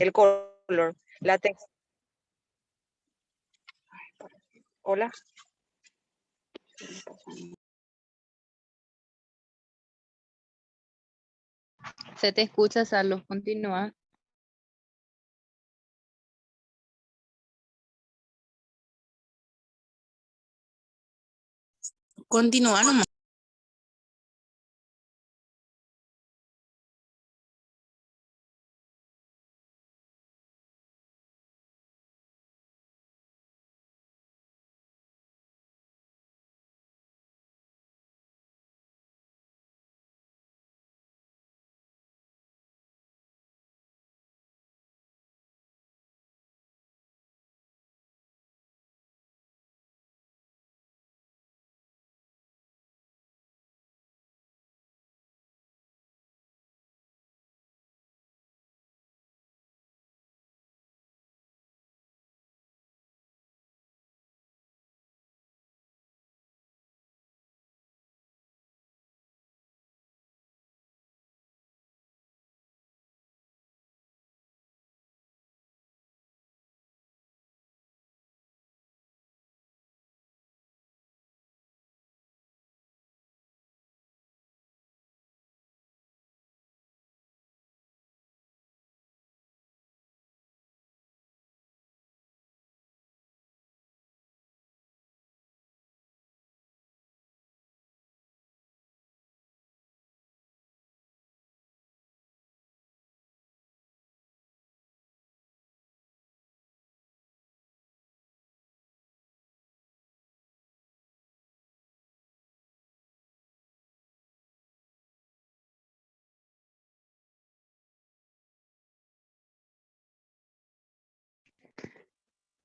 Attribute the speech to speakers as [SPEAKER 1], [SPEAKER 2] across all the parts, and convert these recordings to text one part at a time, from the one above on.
[SPEAKER 1] el color, la textura. Hola.
[SPEAKER 2] Se te escucha, Salo, continúa.
[SPEAKER 3] Continúa nomás.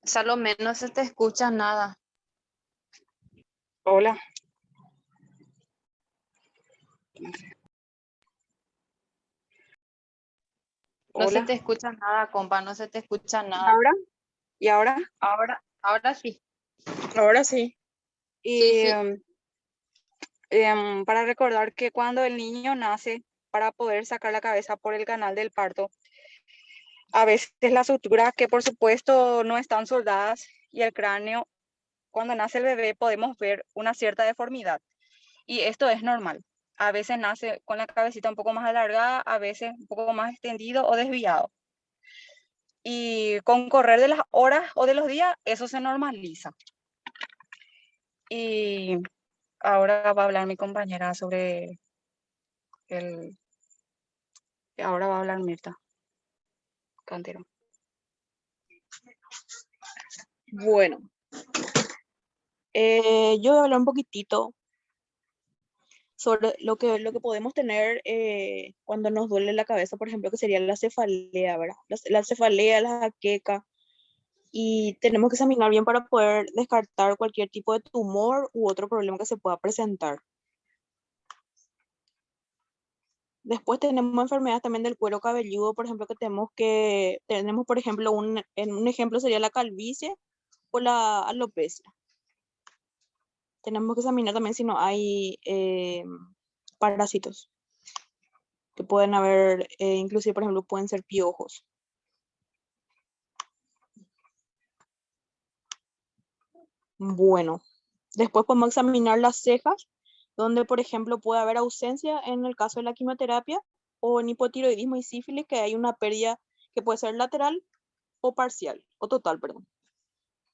[SPEAKER 2] Salomé, no se te escucha nada.
[SPEAKER 1] Hola.
[SPEAKER 2] No se
[SPEAKER 1] Hola.
[SPEAKER 2] te escucha nada, compa, no se te escucha
[SPEAKER 1] ¿Y
[SPEAKER 2] nada.
[SPEAKER 1] ahora? ¿Y ahora?
[SPEAKER 2] Ahora sí.
[SPEAKER 1] Ahora sí.
[SPEAKER 2] Sí,
[SPEAKER 1] Y
[SPEAKER 2] sí.
[SPEAKER 1] para recordar que cuando el niño nace, para poder sacar la cabeza por el canal del parto, a veces las suturas que por supuesto no están soldadas y el cráneo, cuando nace el bebé podemos ver una cierta deformidad y esto es normal. A veces nace con la cabecita un poco más alargada, a veces un poco más extendido o desviado. Y con correr de las horas o de los días, eso se normaliza. Y ahora va a hablar mi compañera sobre el... Ahora va a hablar Mirta Cantero.
[SPEAKER 3] Bueno, yo voy a hablar un poquitito sobre lo que podemos tener cuando nos duele la cabeza, por ejemplo, que sería la cefalea, ¿verdad? La cefalea, la jaqueca, y tenemos que examinar bien para poder descartar cualquier tipo de tumor u otro problema que se pueda presentar. Después tenemos enfermedades también del cuero cabelludo, por ejemplo, tenemos, por ejemplo, un ejemplo sería la calvicie o la alopecia. Tenemos que examinar también si no hay parásitos, que pueden haber, inclusive, por ejemplo, pueden ser piojos. Bueno, después podemos examinar las cejas, donde, por ejemplo, puede haber ausencia en el caso de la quimioterapia o en hipotiroidismo y sífilis, que hay una pérdida que puede ser lateral o parcial, o total, perdón.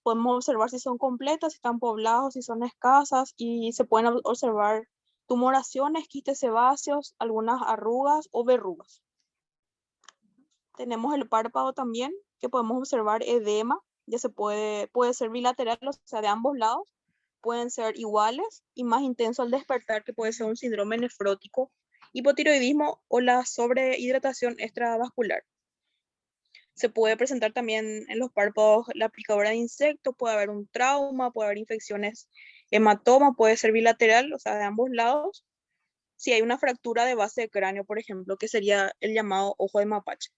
[SPEAKER 3] Podemos observar si son completas, si están poblados, si son escasas, y se pueden observar tumoraciones, quistes sebáceos, algunas arrugas o verrugas. Tenemos el párpado también, que podemos observar edema, puede ser bilateral, o sea, de ambos lados, pueden ser iguales y más intenso al despertar, que puede ser un síndrome nefrótico, hipotiroidismo o la sobrehidratación extravascular. Se puede presentar también en los párpados la picadura de insectos, puede haber un trauma, puede haber infecciones, hematoma, puede ser bilateral, o sea, de ambos lados. Si hay una fractura de base de cráneo, por ejemplo, que sería el llamado ojo de mapache.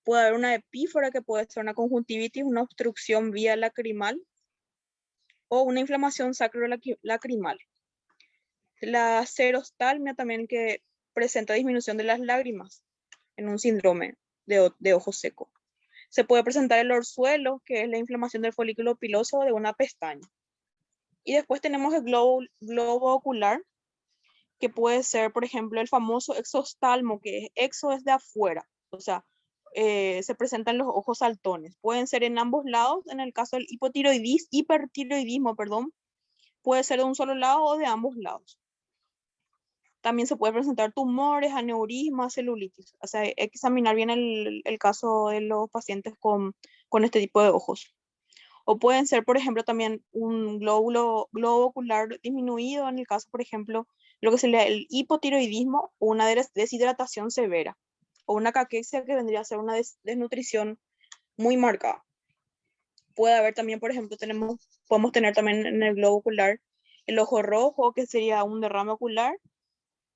[SPEAKER 3] Puede haber una epífora, que puede ser una conjuntivitis, una obstrucción vía lacrimal o una inflamación sacrolacrimal. La xerostalmia también, que presenta disminución de las lágrimas en un síndrome de ojo seco. Se puede presentar el orzuelo, que es la inflamación del folículo piloso de una pestaña. Y después tenemos el globo ocular, que puede ser, por ejemplo, el famoso exoftalmo, que es exo es de afuera, o sea, se presentan los ojos saltones. Pueden ser en ambos lados, en el caso del hipertiroidismo, perdón, puede ser de un solo lado o de ambos lados. También se puede presentar tumores, aneurismas, celulitis. O sea, hay que examinar bien el caso de los pacientes con este tipo de ojos. O pueden ser, por ejemplo, también un globo ocular disminuido, en el caso, por ejemplo, lo que se le da el hipotiroidismo o una deshidratación severa, o una caquexia que vendría a ser una desnutrición muy marcada. Puede haber también, por ejemplo, podemos tener también en el globo ocular el ojo rojo, que sería un derrame ocular,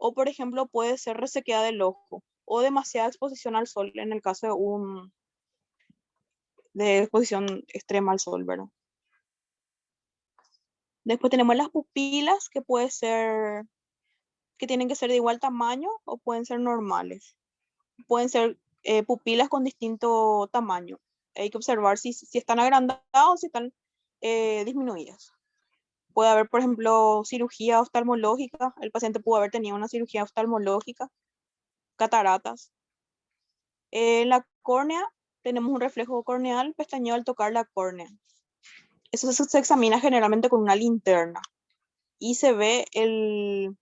[SPEAKER 3] o por ejemplo puede ser resequedad del ojo o demasiada exposición al sol en el caso de exposición extrema al sol, ¿verdad? Después tenemos las pupilas, que tienen que ser de igual tamaño o pueden ser normales. Pueden ser pupilas con distinto tamaño. Hay que observar si están agrandadas o si están disminuidas. Puede haber, por ejemplo, cirugía oftalmológica. El paciente pudo haber tenido una cirugía oftalmológica, cataratas. En la córnea tenemos un reflejo corneal pestañeo al tocar la córnea. Eso se examina generalmente con una linterna y se ve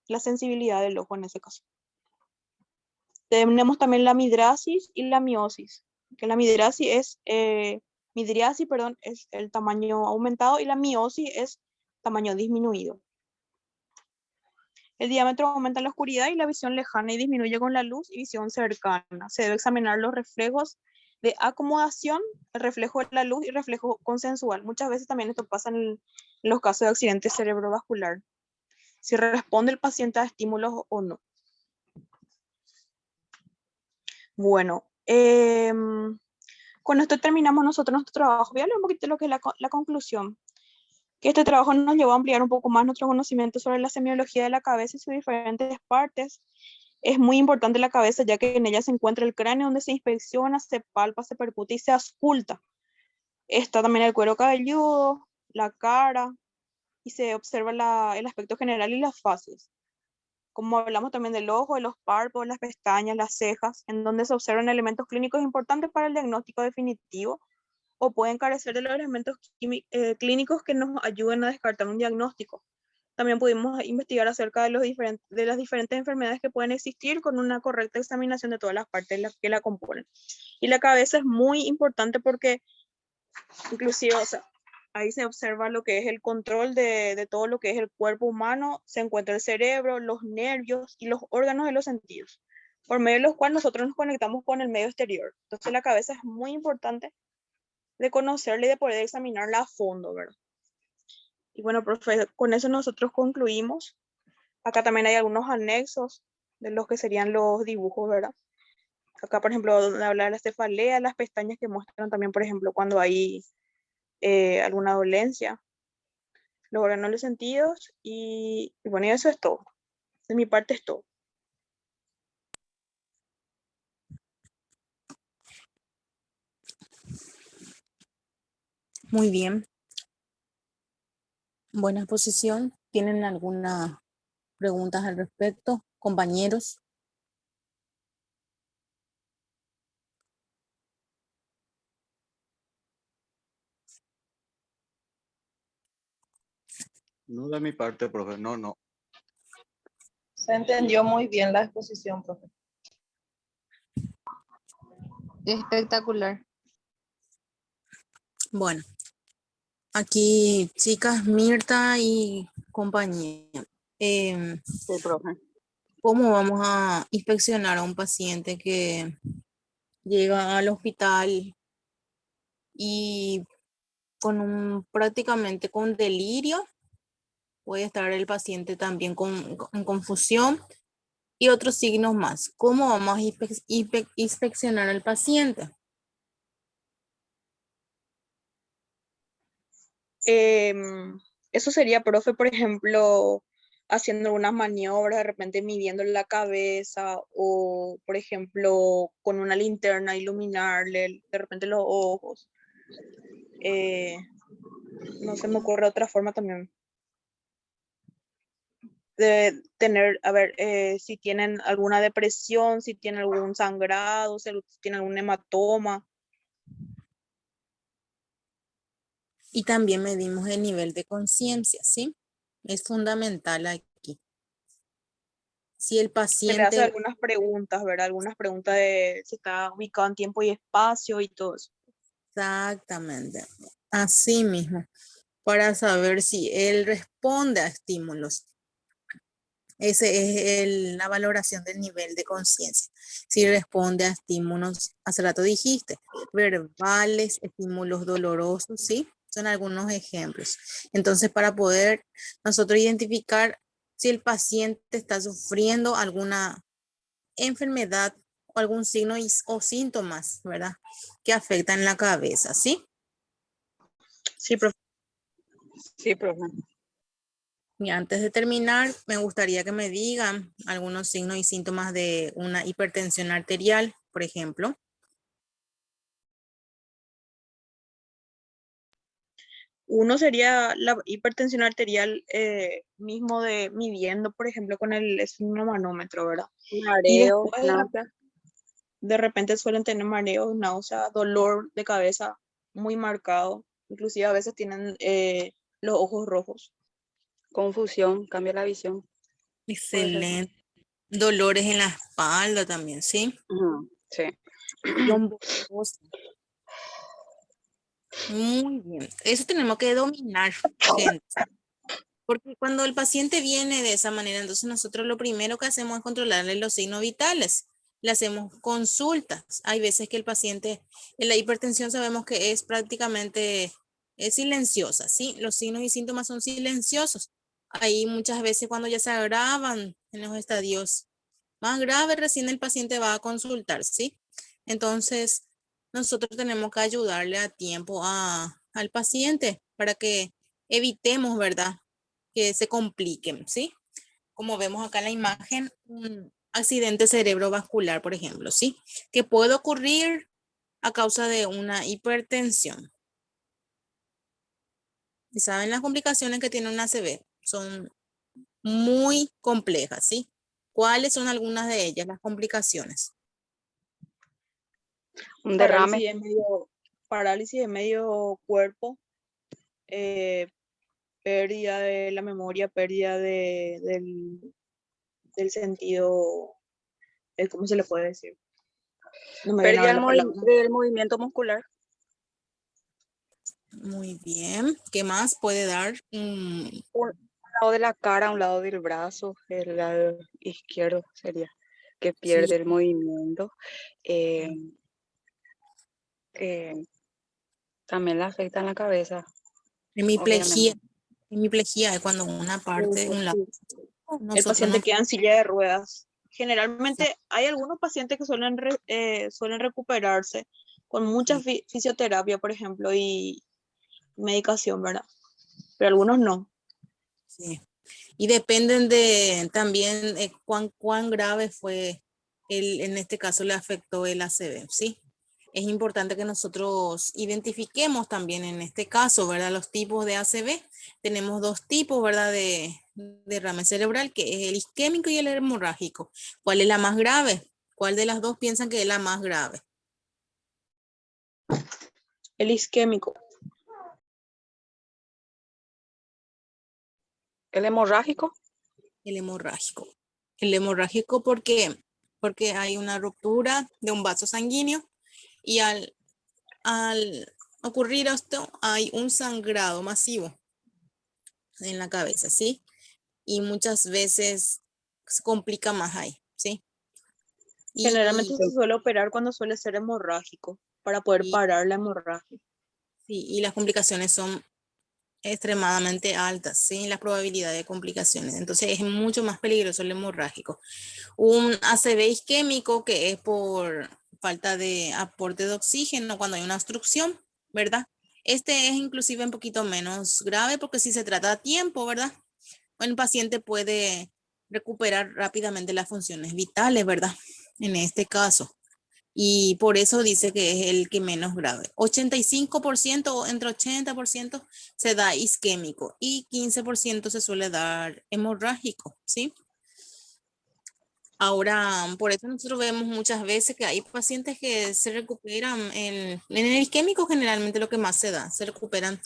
[SPEAKER 3] la sensibilidad del ojo en ese caso. Tenemos también la midrasis y la miosis, que la midriasis, perdón, es el tamaño aumentado y la miosis es tamaño disminuido. El diámetro aumenta en la oscuridad y la visión lejana y disminuye con la luz y visión cercana. Se debe examinar los reflejos de acomodación, el reflejo de la luz y reflejo consensual. Muchas veces también esto pasa en los casos de accidente cerebrovascular. Si responde el paciente a estímulos o no. Bueno, con esto terminamos nosotros nuestro trabajo. Voy a hablar un poquito de lo que es la conclusión. Que este trabajo nos llevó a ampliar un poco más nuestro conocimiento sobre la semiología de la cabeza y sus diferentes partes. Es muy importante la cabeza, ya que en ella se encuentra el cráneo, donde se inspecciona, se palpa, se percute y se ausculta. Está también el cuero cabelludo, la cara, y se observa el aspecto general y las fases. Como hablamos también del ojo, de los párpados, las pestañas, las cejas, en donde se observan elementos clínicos importantes para el diagnóstico definitivo, o pueden carecer de los elementos clínicos que nos ayuden a descartar un diagnóstico. También pudimos investigar acerca de las diferentes enfermedades que pueden existir con una correcta examinación de todas las partes que la componen. Y la cabeza es muy importante porque inclusive, o sea, ahí se observa lo que es el control de todo lo que es el cuerpo humano, se encuentra el cerebro, los nervios y los órganos de los sentidos, por medio de los cuales nosotros nos conectamos con el medio exterior. Entonces la cabeza es muy importante de conocerla y de poder examinarla a fondo, ¿verdad? Y bueno, profe, con eso nosotros concluimos. Acá también hay algunos anexos de los que serían los dibujos, ¿verdad? Acá, por ejemplo, donde habla de la cefalea, las pestañas que muestran también, por ejemplo, cuando hay alguna dolencia, los órganos de los sentidos, y bueno, y eso es todo. De mi parte es todo.
[SPEAKER 4] Muy bien. Buena exposición. ¿Tienen algunas preguntas al respecto, compañeros?
[SPEAKER 5] No de mi parte, profe, no.
[SPEAKER 2] Se entendió muy bien la exposición, profe. Espectacular.
[SPEAKER 4] Bueno, aquí chicas, Mirta y compañía.
[SPEAKER 1] Sí, profe.
[SPEAKER 4] ¿Cómo vamos a inspeccionar a un paciente que llega al hospital y prácticamente con delirio? Puede estar el paciente también en confusión y otros signos más. ¿Cómo vamos a inspeccionar al paciente?
[SPEAKER 3] Eso sería, profe, por ejemplo, haciendo algunas maniobras, de repente midiendo la cabeza o, por ejemplo, con una linterna iluminarle de repente los ojos. No se me ocurre otra forma también de tener, a ver, si tienen alguna depresión, si tienen algún sangrado, si tienen algún hematoma.
[SPEAKER 4] Y también medimos el nivel de conciencia, ¿sí? Es fundamental aquí. Si el
[SPEAKER 3] Se le hace
[SPEAKER 4] paciente,
[SPEAKER 3] algunas preguntas, ¿verdad? Algunas preguntas de si está ubicado en tiempo y espacio y todo eso.
[SPEAKER 4] exactamente, así mismo, para saber si él responde a estímulos. Esa es la valoración del nivel de conciencia. Si responde a estímulos, hace rato dijiste, verbales, estímulos dolorosos, ¿sí? Son algunos ejemplos. Entonces, para poder nosotros identificar si el paciente está sufriendo alguna enfermedad o algún signo o síntomas, ¿verdad? Que afectan la cabeza, ¿sí?
[SPEAKER 3] Sí, profe.
[SPEAKER 1] Sí, profe.
[SPEAKER 4] Y antes de terminar, me gustaría que me digan algunos signos y síntomas de una hipertensión arterial, por ejemplo.
[SPEAKER 3] Uno sería la hipertensión arterial mismo de midiendo, por ejemplo, con el esfigmomanómetro, ¿verdad? Y
[SPEAKER 1] Mareo,
[SPEAKER 3] después
[SPEAKER 1] náusea.
[SPEAKER 3] de repente suelen tener mareos, náusea, dolor de cabeza muy marcado. Inclusive a veces tienen los ojos rojos.
[SPEAKER 1] Confusión, cambia la visión. Puede ser.
[SPEAKER 4] Excelente. Dolores en la espalda también, ¿sí?
[SPEAKER 1] Ujú, sí.
[SPEAKER 4] Lombosis. Muy bien. Eso tenemos que dominar, gente. Porque cuando el paciente viene de esa manera, entonces nosotros lo primero que hacemos es controlarle los signos vitales. Le hacemos consultas. Hay veces que el paciente en la hipertensión sabemos que es prácticamente silenciosa, ¿sí? Los signos y síntomas son silenciosos. Ahí muchas veces cuando ya se agravan en los estadios más graves, recién el paciente va a consultar, ¿sí? Entonces, nosotros tenemos que ayudarle a tiempo al paciente para que evitemos, ¿verdad? Que se compliquen, ¿sí? Como vemos acá en la imagen, un accidente cerebrovascular, por ejemplo, ¿sí? Que puede ocurrir a causa de una hipertensión. Y saben las complicaciones que tiene una ACV, son muy complejas, ¿sí? ¿Cuáles son algunas de ellas, las complicaciones?
[SPEAKER 1] Un derrame.
[SPEAKER 3] Parálisis de medio cuerpo, pérdida de la memoria, pérdida del sentido, ¿cómo se le puede decir? No me viene
[SPEAKER 1] Pérdida
[SPEAKER 3] ahora la palabra.
[SPEAKER 1] del movimiento muscular.
[SPEAKER 4] Muy bien. ¿Qué más puede dar?
[SPEAKER 1] Un lado de la cara, un lado del brazo, el lado izquierdo sería, que
[SPEAKER 4] Sí,
[SPEAKER 1] pierde el movimiento. Eh, eh, también le afecta en la cabeza,
[SPEAKER 4] hemiplegia.
[SPEAKER 1] obviamente.
[SPEAKER 4] Hemiplegia es cuando una parte, un lado,
[SPEAKER 3] El
[SPEAKER 4] nosotros
[SPEAKER 3] paciente
[SPEAKER 4] no.
[SPEAKER 3] queda en silla de ruedas. Generalmente hay algunos pacientes que suelen recuperarse con mucha
[SPEAKER 4] Sí,
[SPEAKER 3] fisioterapia, por ejemplo, y medicación, ¿verdad? Pero algunos no.
[SPEAKER 4] sí. Y dependen de también cuán grave fue en este caso le afectó el ACV, ¿sí? Es importante que nosotros identifiquemos también en este caso, ¿verdad? Los tipos de ACV. Tenemos dos tipos, ¿verdad? De derrame cerebral, que es el isquémico y el hemorrágico. ¿Cuál es la más grave? ¿Cuál de las dos piensan que es la más grave?
[SPEAKER 3] El isquémico.
[SPEAKER 1] El hemorrágico,
[SPEAKER 4] El hemorrágico. El hemorrágico porque hay una ruptura de un vaso sanguíneo y al ocurrir esto hay un sangrado masivo en la cabeza, ¿sí? Y muchas veces se complica más ahí, ¿sí?
[SPEAKER 3] Generalmente
[SPEAKER 4] Y,
[SPEAKER 3] se suele operar cuando suele ser hemorrágico, para poder
[SPEAKER 4] y,
[SPEAKER 3] parar la hemorragia.
[SPEAKER 4] y las complicaciones son extremadamente altas, ¿sí? La probabilidad de complicaciones. Entonces es mucho más peligroso el hemorrágico. Un ACV isquémico que es por falta de aporte de oxígeno cuando hay una obstrucción, ¿verdad? Este es inclusive un poquito menos grave porque si se trata a tiempo, ¿verdad? el paciente puede recuperar rápidamente las funciones vitales, ¿verdad? En este caso. Y por eso dice que es el que menos grave. 85% o entre 80% se da isquémico y 15% se suele dar hemorrágico, ¿sí? Ahora, por eso nosotros vemos muchas veces que hay pacientes que se recuperan en el isquémico, generalmente lo que más se da, se recuperan.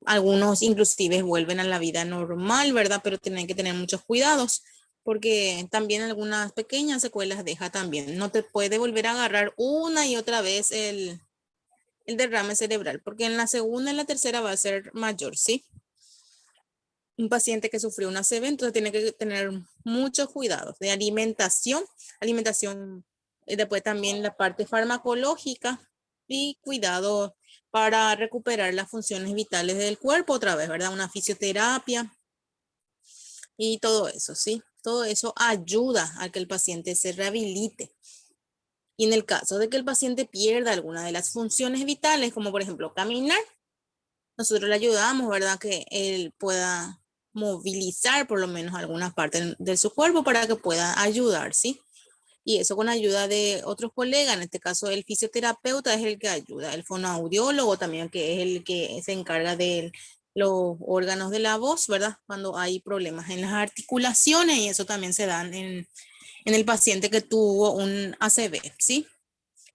[SPEAKER 4] Algunos inclusive vuelven a la vida normal, ¿verdad? Pero tienen que tener muchos cuidados porque también algunas pequeñas secuelas deja también. No te puede volver a agarrar una y otra vez el derrame cerebral, porque en la segunda y la tercera va a ser mayor, ¿sí? Un paciente que sufrió una ACV, entonces tiene que tener muchos cuidados de alimentación, después también la parte farmacológica y cuidado para recuperar las funciones vitales del cuerpo otra vez, ¿verdad? Una fisioterapia y todo eso, ¿sí? Todo eso ayuda a que el paciente se rehabilite. Y en el caso de que el paciente pierda alguna de las funciones vitales, como por ejemplo caminar, nosotros le ayudamos, ¿verdad? Que él pueda movilizar por lo menos algunas partes de su cuerpo para que pueda ayudar, ¿sí? Y eso con ayuda de otros colegas, en este caso el fisioterapeuta es el que ayuda, el fonoaudiólogo también, que es el que se encarga de los órganos de la voz, ¿verdad? Cuando hay problemas en las articulaciones y eso también se dan en el paciente que tuvo un ACV, ¿sí?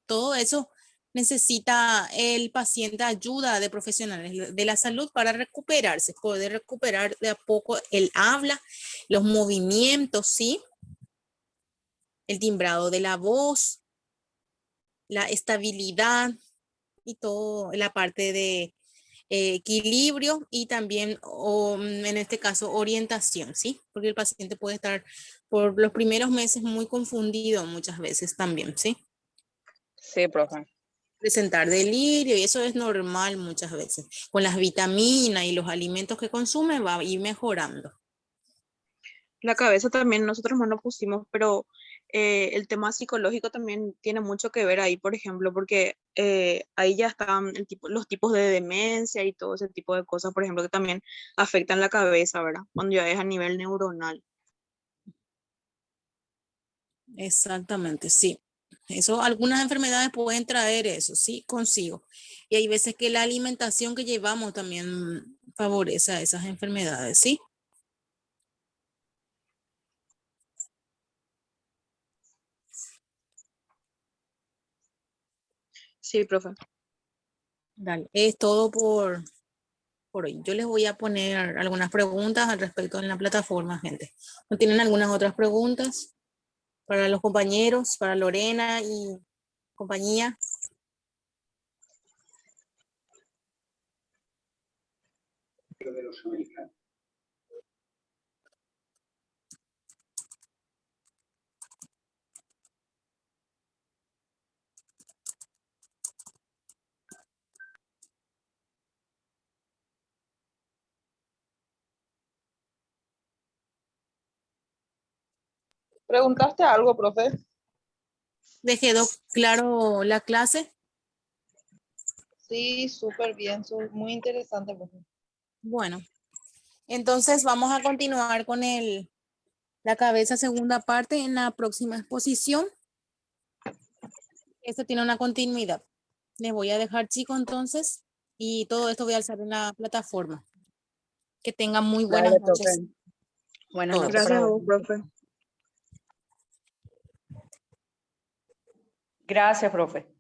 [SPEAKER 4] Todo eso necesita el paciente ayuda de profesionales de la salud para recuperarse, poder recuperar de a poco el habla, los movimientos, ¿sí? El timbrado de la voz, la estabilidad y todo la parte de equilibrio y también en este caso orientación, ¿sí? Porque el paciente puede estar por los primeros meses muy confundido muchas veces también, ¿sí?
[SPEAKER 1] Sí, profe.
[SPEAKER 4] Presentar delirio y eso es normal muchas veces. Con las vitaminas y los alimentos que consume va a ir mejorando.
[SPEAKER 3] La cabeza también nosotros no nos pusimos, pero el tema psicológico también tiene mucho que ver ahí, por ejemplo, porque ahí ya están los tipos de demencia y todo ese tipo de cosas, por ejemplo, que también afectan la cabeza, ¿verdad? Cuando ya es a nivel neuronal.
[SPEAKER 4] Exactamente, sí. Eso, algunas enfermedades pueden traer eso, sí, consigo. Y hay veces que la alimentación que llevamos también favorece a esas enfermedades, ¿sí?
[SPEAKER 3] Sí, profe.
[SPEAKER 4] Dale. Es todo por hoy. Yo les voy a poner algunas preguntas al respecto en la plataforma, gente. ¿No tienen algunas otras preguntas para los compañeros, para Lorena y compañía?
[SPEAKER 2] ¿Preguntaste algo, profe?
[SPEAKER 4] ¿Les quedó claro la clase?
[SPEAKER 2] Sí, súper bien, muy interesante, profe.
[SPEAKER 4] Bueno, entonces vamos a continuar con la cabeza segunda parte en la próxima exposición. Esto tiene una continuidad. Les voy a dejar, chicos, entonces, y todo esto voy a alzar en la plataforma. Que tengan muy buenas
[SPEAKER 1] Dale,
[SPEAKER 4] noches.
[SPEAKER 1] profe. Buenas
[SPEAKER 4] Todos.
[SPEAKER 1] noches
[SPEAKER 3] Gracias
[SPEAKER 1] para
[SPEAKER 3] a
[SPEAKER 1] vos.
[SPEAKER 3] vos, profe.
[SPEAKER 1] Gracias, profe.